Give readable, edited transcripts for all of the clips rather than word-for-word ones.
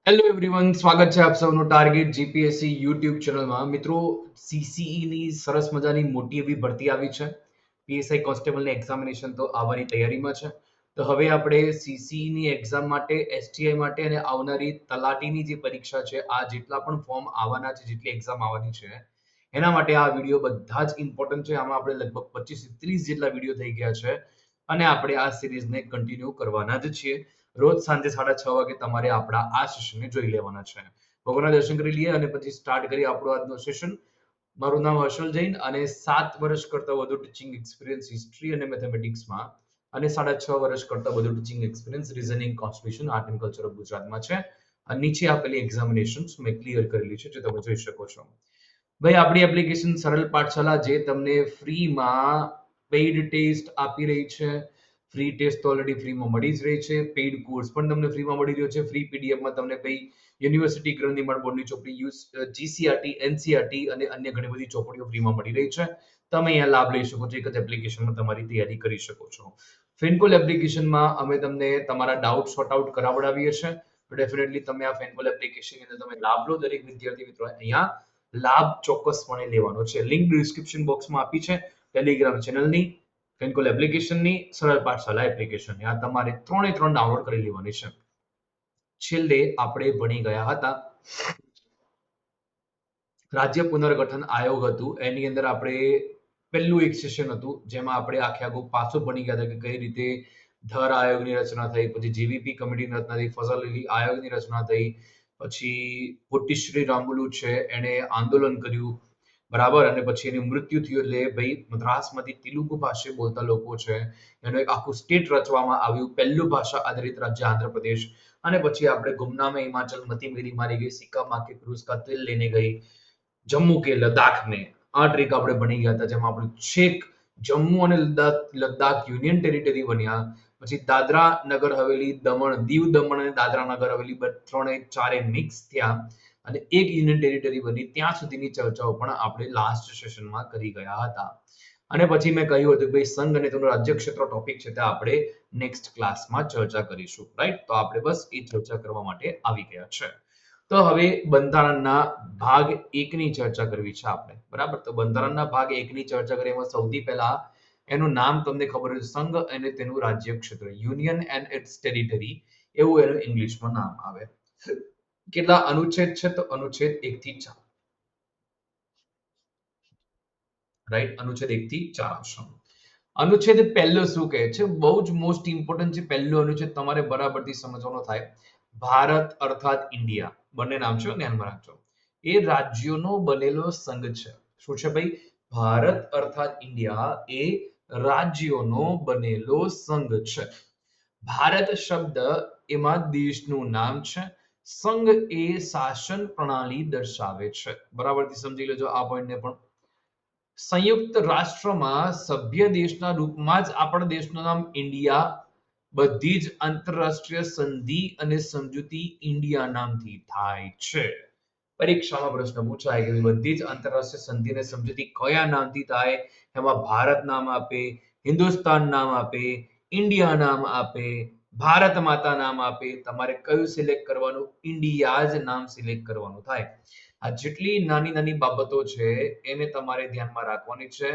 Hello everyone, સ્વાગત છે આપ સૌનું ટાર્ગેટ જીપીએસસી યુટ્યુબ ચેનલમાં. મિત્રો, સીસીઈ ની સરસ મજાની મોટી એવી ભરતી આવી છે. પીએસઆઈ કોન્સ્ટેબલની એક્ઝામિનેશન તો આવવાની તૈયારીમાં છે. તો હવે આપણે સીસીઈ ની એક્ઝામ માટે, એસટીઆઈ માટે અને આવનારી તલાટીની જે પરીક્ષા છે, આ જેટલા પણ ફોર્મ આવવાના છે, જેટલી એક્ઝામ આવવાની છે, એના માટે આ વિડીયો બધા જ ઇમ્પોર્ટન્ટ છે. આમાં આપણે લગભગ 25 થી 30 જેટલા વિડીયો થઈ ગયા છે અને આપણે આ સિરીઝને કન્ટિન્યુ કરવાના જ છીએ. રોજ સાંજે 6:30 વાગે તમારે આપણા આ સેશનને જોઈ લેવાના છે. ભગવાનના દર્શન કરી લઈએ અને પછી સ્ટાર્ટ કરીએ આપણો આજનો સેશન. મારું નામ હર્ષલ જૈન અને 7 વર્ષ કરતા વધુ ટીચિંગ એક્સપિરિયન્સ હિસ્ટ્રી અને મેથેમેટિક્સમાં અને 6.5 વર્ષ કરતા વધુ teaching experience reasoning, constitution, art and culture of ગુજરાતમાં છે. અને નીચે આપેલી એક્ઝામિનેશન્સ મેં ક્લિયર કરેલી છે, જે તમે જોઈ શકો છો. ભાઈ, આપણી એપ્લિકેશન સરળ પાઠશાલા જે તમને ફ્રીમાં પેઇડ ટેસ્ટ આપી રહી છે. ફ્રી ટેસ્ટ તો ઓલરેડી ફ્રીમાં મળી જ રહી છે. પેઇડ કોર્સ પણ તમને ફ્રીમાં મળી રહ્યો છે. ફ્રી પીડીએફમાં તમને ભાઈ યુનિવર્સિટી ગ્રંથિમાળ બોર્ડની ચોપડી, જીસીઆરટી, એનસીઆરટી અને અન્ય ઘણી બધી ચોપડીઓ ફ્રીમાં મળી રહી છે. તમે અહીંયા લાભ લઈ શકો છો. એક જ એપ્લિકેશનમાં તમારી તૈયારી કરી શકો છો. ફેનકોલ એપ્લિકેશનમાં અમે તમને તમારા ડાઉટ સોર્ટ આઉટ કરાવડાવીએ છીએ. તો ડેફિનેટલી તમે આ ફેનકોલ એપ્લિકેશનની અંદર તમે લાભ લો. દરેક વિદ્યાર્થી મિત્રો અહીંયા લાભ ચોક્કસપણે લેવાનો છે. લિંક ડિસ્ક્રિપ્શન બોક્સમાં આપી છે. ટેલિગ્રામ ચેનલની, ફેનકોલ એપ્લિકેશનની, સરળ પાઠશાલા એપ્લિકેશનની. આ તમારે ત્રણે ત્રણ ડાઉનલોડ કરી લેવાની છે. છેલ્લે આપણે ભણી ગયા હતા રાજ્ય પુનર્ગઠન આયોગ હતું. એની અંદર આપણે પહેલું એક સેશન હતું જેમાં આપણે આખે આખું પાછું ભણી ગયા હતા કે કઈ રીતે ધર આયોગની રચના થઈ, પછી જીવીપી કમિટીની રચના થઈ, ફઝલ અલી આયોગની રચના થઈ, પછી પોટીશ્રી રામુલુ છે એને આંદોલન કર્યું, બરાબર, અને પછી એનું મૃત્યુ થયું એટલે ભાઈ મદ્રાસમાંથી તેલુગુ ભાષા બોલતા લોકો છે એનું એક આખું સ્ટેટ રચવામાં આવ્યું. પહેલું ભાષા આધારિત રાજ્ય આંધ્રપ્રદેશ. અને પછી આપણે ગુમનામે હિમાચલ મતી મેરી મારી ગઈ, સિક્કા માકે ક્रूज का तिल लेने गई, જમ્મુ કે લદ્દાખ में આ ટ્રીક આપણે ભણી ગયા હતા જેમાં આપણે છેક જમ્મુ અને લદ્દાખ યુનિયન ટેરિટરી બન્યા. પછી દાદરા નગર હવેલી, દમણ, દીવ દમણ અને દાદરા નગર હવેલી ત્રણે ચારે મિક્સ થયા અને એક યુનિયન ટેરિટરી બની. ત્યાં સુધીની ચર્ચાઓ પણ આપણે લાસ્ટ સેશનમાં કરી ગયા હતા. અને પછી મેં કહ્યું હતું કે ભાઈ સંઘ અને તેનું રાજ્ય ક્ષેત્ર ટોપિક છે તે આપણે નેક્સ્ટ ક્લાસમાં ચર્ચા કરીશું, રાઈટ? તો આપણે બસ એ ચર્ચા કરવા માટે આવી ગયા છે. તો હવે બંધારણના ભાગ 1 ની ચર્ચા કરવી છે આપણે, બરાબર? તો બંધારણના ભાગ 1 ની ચર્ચા કરીએ એમાં સૌથી પહેલા એનું નામ તમને ખબર છે, સંઘ અને તેનું રાજ્ય ક્ષેત્ર, યુનિયન એન્ડ ઇટ્સ ટેરિટરી, એવું એનું ઇંગ્લિશમાં નામ આવે. કેટલા અનુચ્છેદ છે? તો અનુચ્છેદ 1 થી 4, રાઈટ? અનુચ્છેદ 1 થી 4 આવશે. અનુચ્છેદ પહેલો શું કહે છે? બહુ જ મોસ્ટ ઇમ્પોર્ટન્ટ છે. પહેલો અનુચ્છેદ તમારે બરાબરથી સમજવાનો થાય. ભારત અર્થાત ઇન્ડિયા, બંને નામ છે, ધ્યાનમાં રાખજો. એ રાજ્યોનો બનેલો સંઘ છે. શું છે ભાઈ? ભારત અર્થાત ઇન્ડિયા એ રાજ્યોનો બનેલો સંઘ છે. ભારત શબ્દ એમાં દેશનું નામ છે. સંઘ એ શાસન પ્રણાલી દર્શાવે છે. બરાબરથી સમજી લેજો આ પોઈન્ટને પણ. સંયુક્ત રાષ્ટ્રમાં સભ્ય દેશના રૂપમાં જ આપણા દેશનું નામ ઇન્ડિયા, બધી જ આંતરરાષ્ટ્રીય સંધિ અને સમજૂતી ઇન્ડિયા નામથી થાય છે. પરીક્ષામાં પ્રશ્ન પૂછાય કે બધી જ આંતરરાષ્ટ્રીય સંધિ અને સમજૂતી કયા નામથી થાય? એમાં ભારત નામ આપે, હિન્દુસ્તાન નામ આપે, ઇન્ડિયા નામ આપે, ભારત માતા નામ આપે. તમારે કયું સિલેક્ટ કરવાનું? ઇન્ડિયા જ નામ સિલેક્ટ કરવાનું થાય. આ જેટલી નાની નાની બાબતો છે એને તમારે ધ્યાનમાં રાખવાની છે.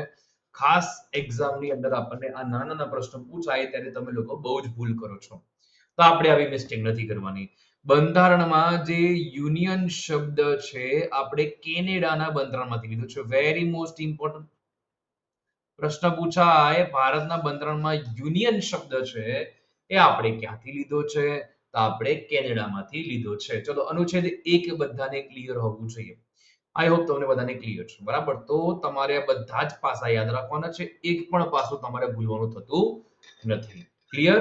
ખાસ એક્ઝામની અંદર આપણને આ નાના નાના પ્રશ્નો પૂછાય ત્યારે તમે લોકો બહુ જ ભૂલ કરો છો. તો આપણે આવી મિસ્ટેક નથી કરવાની. બંધારણમાં જે યુનિયન શબ્દ છે આપણે કેનેડાના બંધારણમાંથી લીધો છે. વેરી મોસ્ટ ઇમ્પોર્ટન્ટ પ્રશ્ન પૂછાય, ભારતના બંધારણમાં યુનિયન શબ્દ છે એ આપણે ક્યાંથી લીધો છે? તો આપણે કેનેડામાંથી લીધો છે. ચલો, અનુચ્છેદ 1 બધાને ક્લિયર હોવું જોઈએ. આઈ હોપ તમને બધાને ક્લિયર છે, બરાબર? તો તમારે બધા જ પાસા યાદ રાખવાના છે. એક પણ પાસું તમારે ભૂલવાનું થતું નથી. ક્લિયર?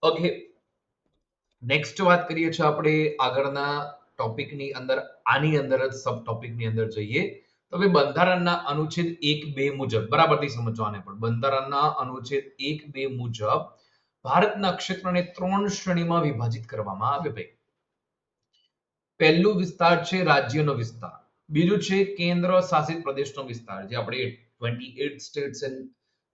ઓકે, નેક્સ્ટ વાત કરીએ છીએ આપણે આગળના ટોપિકની અંદર. આની અંદર જ સબ ટોપિકની અંદર જઈએ તો હવે બંધારણના અનુચ્છેદ 1-2 મુજબ બરાબરથી સમજો આને પણ. બંધારણના અનુચ્છેદ 1-2 મુજબ ભારતના ક્ષેત્રને 3 શ્રેણીમાં વિભાજિત કરવામાં આવે ભાઈ. પહેલું વિસ્તાર છે રાજ્યનો વિસ્તાર, બીજું છે કેન્દ્ર શાસિત પ્રદેશનો વિસ્તાર, જે આપણે 28 સ્ટેટ્સ એન્ડ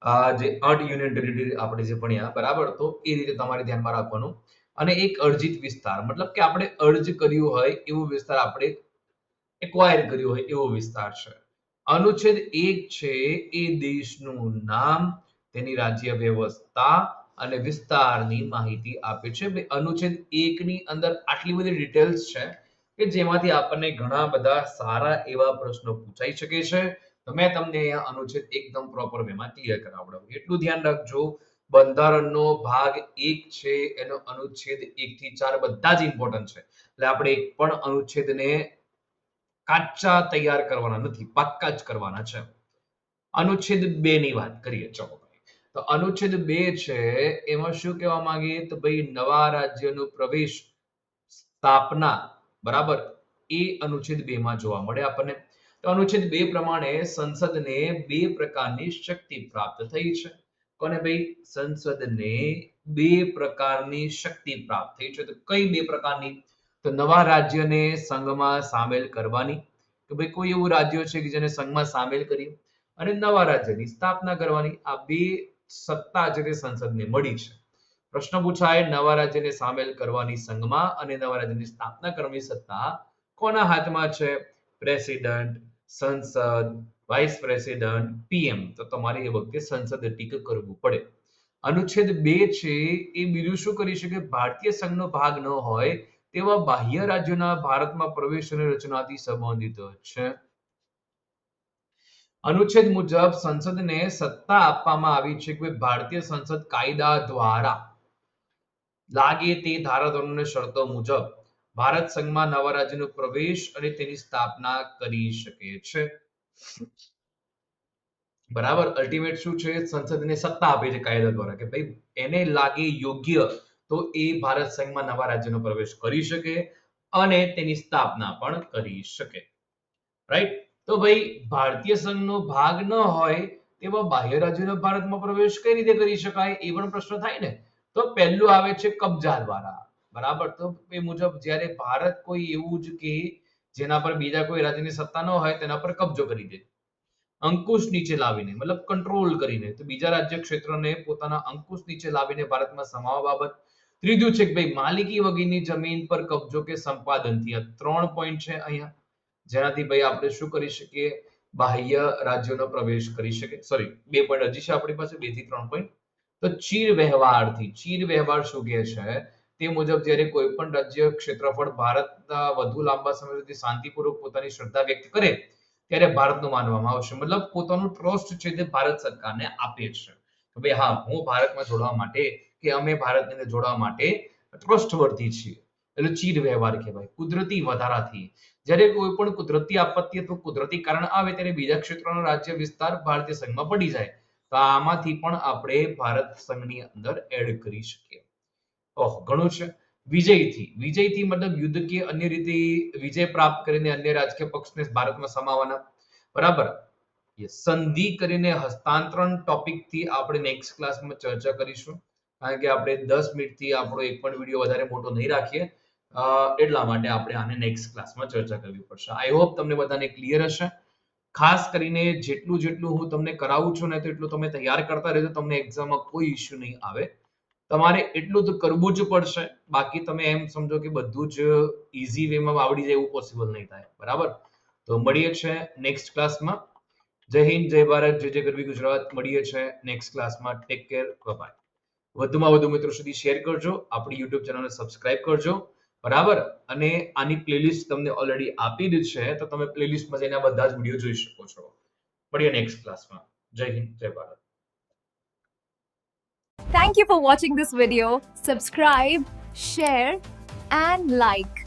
આ જે 8 યુનિયન ટેરિટરી આપણે જે ભણ્યા બરાબર, તો એ રીતે તમારે ધ્યાનમાં રાખવાનું. અને એક અર્જિત વિસ્તાર મતલબ કે આપણે અર્જ કર્યું હોય એવો વિસ્તાર આપણે એક્વાયર કર્યો હોય એવો વિસ્તાર છે. અનુચ્છેદ 1 છે એ દેશનું નામ, તેની રાજ્ય વ્યવસ્થા અને વિસ્તારની માહિતી આપે છે. અનુચ્છેદ 1 ની અંદર આટલી બધી ડિટેલ્સ છે કે જેમાંથી આપણને ઘણા બધા સારા એવા પ્રશ્નો પૂછાઈ શકે છે. તો મેં તમને અહીંયા અનુચ્છેદ એકદમ પ્રોપર વેમાં ક્લિયર કરાવડાવ્યું. એટલું ધ્યાન રાખજો, બંધારણનો ભાગ 1 છે એનો અનુચ્છેદ 1 થી 4 બધા જ ઇમ્પોર્ટન્ટ છે. એટલે આપણે એક પણ અનુચ્છેદને કાચા તૈયાર કરવાના નથી, પાક્કા જ કરવાના છે. અનુચ્છેદ 2 ની વાત કરીએ. ચલો તો અનુચ્છેદ 2 છે એમાં શું કહેવા માંગીએ તો ભાઈ નવા રાજ્યનો પ્રવેશ, સ્થાપના બરાબર, એ અનુચ્છેદ 2 માં જોવા મળે આપણને. તો અનુચ્છેદ 2 પ્રમાણે સંસદને 2 પ્રકારની શક્તિ પ્રાપ્ત થઈ છે. કોને ભાઈ? સંસદને 2 પ્રકારની શક્તિ પ્રાપ્ત થઈ છે. તો કઈ 2 પ્રકારની? તો નવા રાજ્યને સંઘમાં સામેલ કરવાની, કે ભાઈ કોઈ એવું રાજ્ય છે કે જેને સંઘમાં સામેલ કરી, અને નવા રાજ્યની સ્થાપના કરવાની. આ 2 સત્તા છે તે સંસદને મળી છે. પ્રશ્ન પૂછાય નવા રાજ્યને સામેલ કરવાની સંઘમાં અને નવા રાજ્યની સ્થાપના કરવાની સત્તા કોના હાથમાં છે? પ્રેસિડેન્ટ, સંસદ, વાઇસ પ્રેસિડેન્ટ, પીએમ. તો તમારે એ વખતે સંસદે ટીક કરવું પડે. અનુચ્છેદ 2 છે એ બીજું શું કરી શકે? ભારતીય સંઘનો ભાગ ન હોય તેવા બાહ્ય રાજ્યોના ભારતમાં પ્રવેશ અને રચનાથી સંબંધિત છે. અનુચ્છેદ મુજબ સંસદને સત્તા આપવામાં આવી છે કે ભારતીય સંસદ કાયદા દ્વારા લાગે તે ધારાધોરણો અને શરતો મુજબ ભારત સંઘમાં નવા રાજ્યનો પ્રવેશ અને તેની સ્થાપના કરી શકે છે. બરાબર, અલ્ટિમેટ શું છે? સંસદને સત્તા આપે છે કાયદા દ્વારા કે ભાઈ એને લાગે યોગ્ય તો એ ભારત સંઘમાં નવા રાજ્યનો પ્રવેશ કરી શકે અને તેની સ્થાપના પણ કરી શકે. રાઈટ? તો ભાઈ ભારતીય સંઘનો ભાગ ન હોય તેવા બાહ્ય રાજ્યોનો ભારતમાં પ્રવેશ કઈ રીતે કરી શકાય? એ પણ પ્રશ્ન થાય ને. તો પહેલું આવે છે કબજા દ્વારા. બરાબર, તો એ મુજબ જ્યારે ભારત કોઈ એવું જ કે જેના પર બીજા કોઈ રાજ્યની સત્તા ન હોય તેના પર કબજો કરી દે, અંકુશ નીચે લાવીને મતલબ કંટ્રોલ કરીને, તો બીજા રાજ્ય ક્ષેત્રને પોતાના અંકુશ નીચે લાવીને ભારતમાં સમાવવા બાબત. ત્રીજું છે કે ભાઈ માલિકી વગરની જમીન પર કબજો કે સંપાદનથી. આ 3 પોઈન્ટ છે અહીંયા, જેનાથી ભાઈ આપણે શું કરી શકીએ? બાહ્ય રાજ્યોનો પ્રવેશ કરી શકીએ. સોરી, 2 પોઈન્ટ હજી છે આપણી પાસે, 2 થી 3 પોઈન્ટ. તો ચીર વ્યવહારથી. ચીર વ્યવહાર શું કહે છે? તે મુજબ જ્યારે કોઈ પણ રાજ્ય ક્ષેત્રફળ ભારતના વધુ લાંબા સમય સુધી શાંતિપૂર્વક પોતાની શ્રદ્ધા વ્યક્ત કરે ત્યારે ભારતનું માનવામાં આવશે. મતલબ પોતાનું ટ્રસ્ટ છે તે ભારત સરકારને આપે છે કે ભાઈ હા, હું ભારતમાં જોડવા માટે કે અમે ભારતની અંદર જોડવા માટે ટ્રસ્ટવર્ધી છીએ. એટલે ચીર વ્યવહાર કહેવાય. કુદરતી વધારાથી. જ્યારે કોઈ પણ કુદરતી આપત્તિ અથવા કુદરતી કારણ આવે ત્યારે બીજા ક્ષેત્રનો રાજ્ય વિસ્તાર ભારતીય સંઘમાં પડી જાય. તો આમાંથી પણ આપણે ભારત સંઘની અંદર એડ કરી શકીએ. ઓહ, ઘણું છે. વિજયથી. વિજયથી મતલબ યુદ્ધ કે અન્ય રીતે વિજય પ્રાપ્ત કરીને અન્ય રાજકીય પક્ષને ભારતમાં સમાવવાના. બરાબર. યસ. સંધિ કરીને હસ્તાંતરણ ટોપિકથી આપણે નેક્સ્ટ ક્લાસમાં ચર્ચા કરીશું. કારણ કે આપણે 10 મિનિટથી આપણો એક પણ વિડીયો વધારે મોટો નહીં રાખીએ. એટલા માટે આપણે આને નેક્સ્ટ ક્લાસમાં ચર્ચા કરવી પડશે. આઈ હોપ તમને બધાને ક્લિયર હશે. ખાસ કરીને જેટલું હું તમને કરાવું છું ને તો એટલું તમે તૈયાર કરતા રહેજો, તમને એક્ઝામમાં કોઈ ઇશ્યુ નહીં આવે. તમારે એટલું તો કરવું જ પડશે. બાકી તમે એમ સમજો કે બધું જ ઈઝી વેમાં આવડી જાય એવું પોસિબલ નહીં થાય. બરાબર? તો મળીએ છે નેક્સ્ટ ક્લાસમાં. જય હિન્દ, જય ભારત, જય જય ગરવી ગુજરાત. મળીએ છે નેક્સ્ટ ક્લાસમાં. Take care, bye. વધુમાં વધુ મિત્રો સુધી શેર કરજો, આપણી YouTube ચેનલને સબસ્ક્રાઇબ કરજો. બરાબર? અને આની પ્લેલિસ્ટ તમને ઓલરેડી આપી જ છે, તો તમે પ્લેલિસ્ટમાં જઈને બધા જ વિડીયો જોઈ શકો છો. મળીએ નેક્સ્ટ ક્લાસમાં. જય હિન્દ, જય Bharat. Thank you for watching this video. Subscribe, share and like.